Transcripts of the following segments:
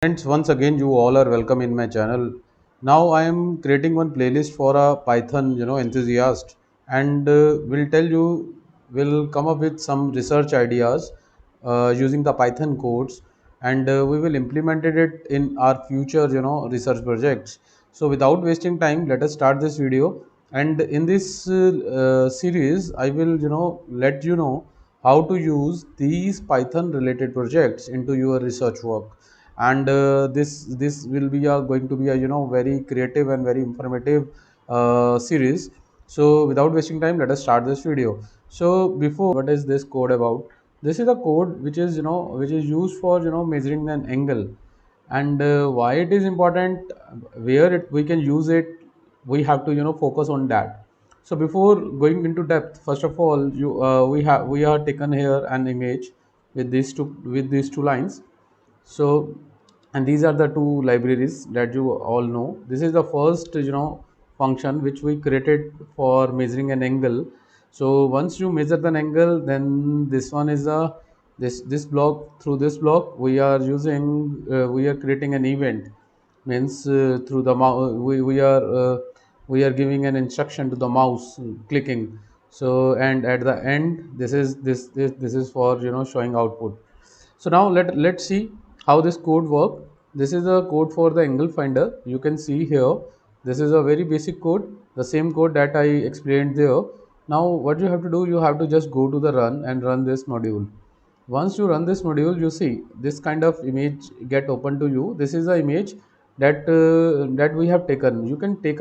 Friends, once again, you all are welcome in my channel. Now I am creating one playlist for a Python, enthusiast, and will come up with some research ideas using the Python codes, and we will implement it in our future, research projects. So, without wasting time, let us start this video. And in this series, I will, let you know how to use these Python related projects into your research work. And this will be going to be a very creative and very informative series. So without wasting time, let us start this video. So before, what is this code about? This is a code which is which is used for measuring an angle. And why it is important, we can use it, we have to focus on that. So before going into depth, first of all, we are taken here an image with these two lines. So, and these are the two libraries that you all know. This is the first function which we created for measuring an angle. So once you measure the angle, then this one is a this block. Through this block we are using we are creating an event. Means through the mouse we are giving an instruction to the mouse clicking. So and at the end, this is for showing output. So now let's see how this code work. This is a code for the angle finder. You can see here, this is a very basic code, the same code that I explained there. Now what you have to do, you have to just go to the run and run this module. Once you run this module, you see this kind of image get open to you. This is the image that we have taken. You can take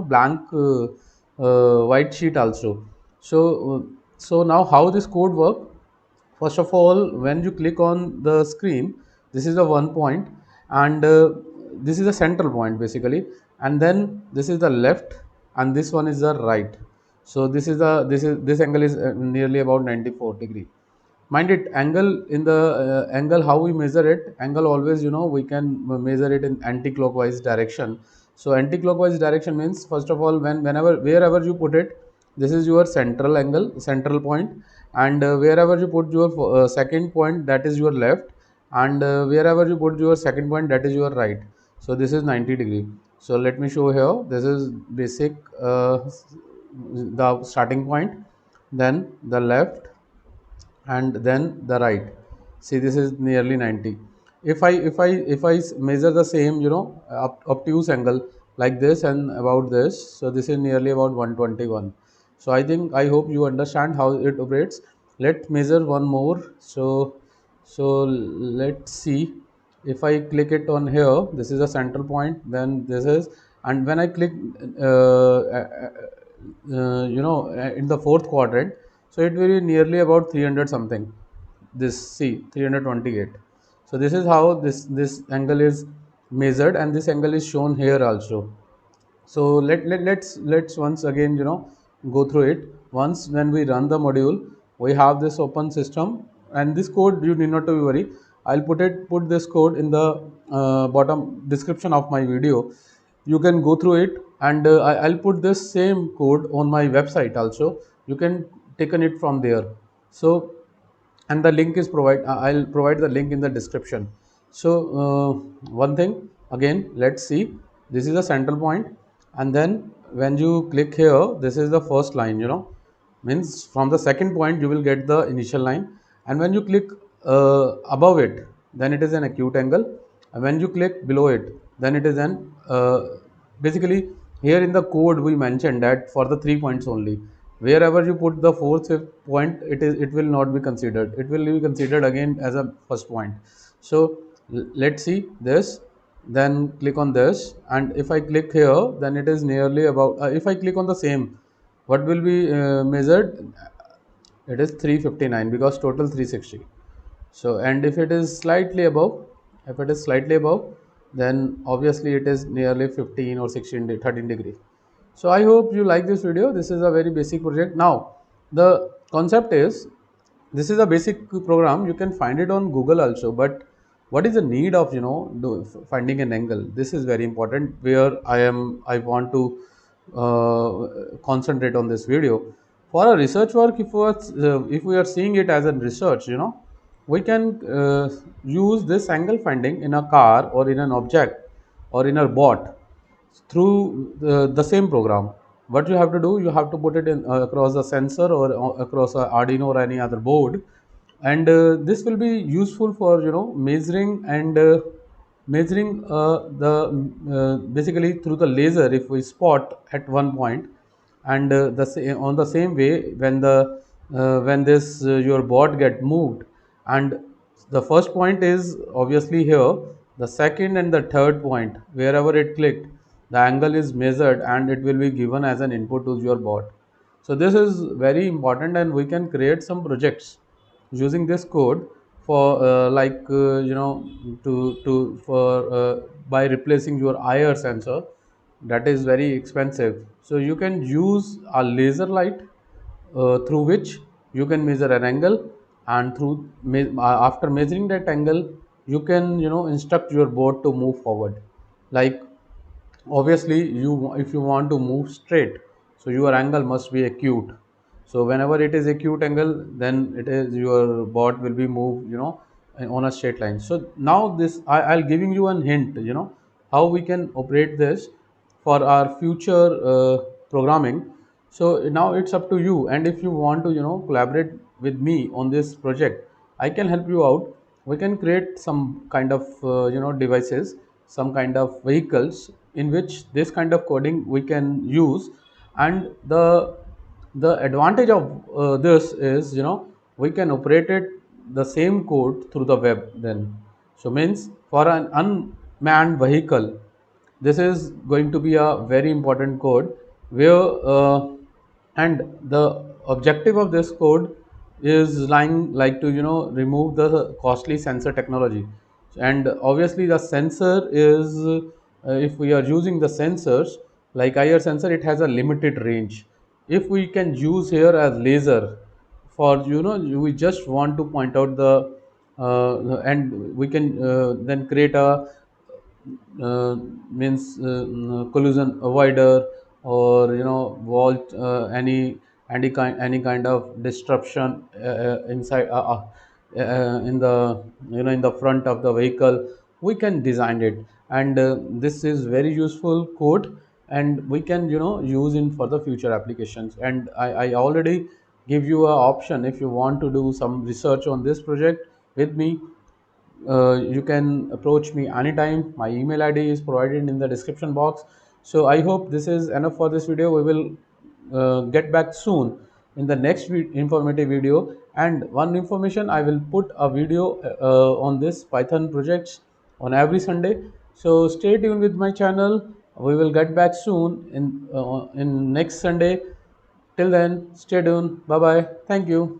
blank white sheet also. So now how this code work? First of all, when you click on the screen, this is the one point, and this is the central point basically, and then this is the left, and this one is the right. So this angle is nearly about 94 degree. Mind it, angle in the angle, how we measure it, angle always we can measure it in anti-clockwise direction. So anti-clockwise direction means, first of all, wherever you put it, this is your central angle, central point, and wherever you put your second point, that is your left, and wherever you put your second point, that is your right. So this is 90 degree. So let me show here. This is basic the starting point, then the left, and then the right. See, this is nearly 90. If I measure the same obtuse angle like this and about this, so this is nearly about 121. So I hope you understand how it operates. Let's measure one more. So let's see. If I click it on here, this is a central point, then this is, and when I click in the fourth quadrant, so it will be nearly about 300 something. This, see, 328. So this is how this angle is measured, and this angle is shown here also. So let's once again go through it. Once when we run the module, we have this open system, and this code you need not to worry. I'll put this code in the bottom description of my video. You can go through it, and I'll put this same code on my website also. You can taken it from there. So, and the link is I'll provide the link in the description. So one thing again, let's see. This is the central point, and then when you click here, this is the first line, means from the second point you will get the initial line, and when you click above it, then it is an acute angle, and when you click below it, then it is an basically, here in the code we mentioned that for the 3 points only, wherever you put the fourth, fifth point, it will not be considered, it will be considered again as a first point. So let's see this, then click on this, and if I click here, then it is nearly about if I click on the same, what will be measured? It is 359, because total 360. So, and if it is slightly above, then obviously it is nearly 15 or 16 13 degree. So I hope you like this video. This is a very basic project. Now the concept is, this is a basic program, you can find it on Google also, but what is the need of finding an angle? This is very important, where I want to concentrate on this video. For a research work, if we are seeing it as a research, we can use this angle finding in a car or in an object or in a bot through the same program. What you have to do, you have to put it in across a sensor or across a Arduino or any other board, and this will be useful for measuring and measuring basically through the laser if we spot at one point, and on the same way when this your board get moved, and the first point is obviously here, the second and the third point wherever it clicked, the angle is measured and it will be given as an input to your board. So this is very important, and we can create some projects using this code for to for by replacing your IR sensor that is very expensive. So you can use a laser light through which you can measure an angle, and after measuring that angle you can instruct your board to move forward. Like, obviously if you want to move straight, so your angle must be acute. So whenever it is acute angle, then it is your bot will be moved on a straight line. So now I'll giving you an hint, how we can operate this for our future programming. So now it's up to you, and if you want to collaborate with me on this project, I can help you out. We can create some kind of devices, some kind of vehicles in which this kind of coding we can use. And the advantage of this is, we can operate it the same code through the web then. So means for an unmanned vehicle, this is going to be a very important code where and the objective of this code is lying like to remove the costly sensor technology. And obviously the sensor is if we are using the sensors like IR sensor, it has a limited range. If we can use here as laser for we just want to point out the and we can then create a means collision avoider, or vault any kind of disruption inside in the in the front of the vehicle, we can design it. And this is very useful code, and we can use in for the future applications. And I already give you a option, if you want to do some research on this project with me, you can approach me anytime. My email ID is provided in the description box. So I hope this is enough for this video. We will get back soon in the next informative video. And one information, I will put a video on this Python projects on every Sunday. So stay tuned with my channel. We will get back soon in next Sunday. Till then, stay tuned. Bye bye. Thank you.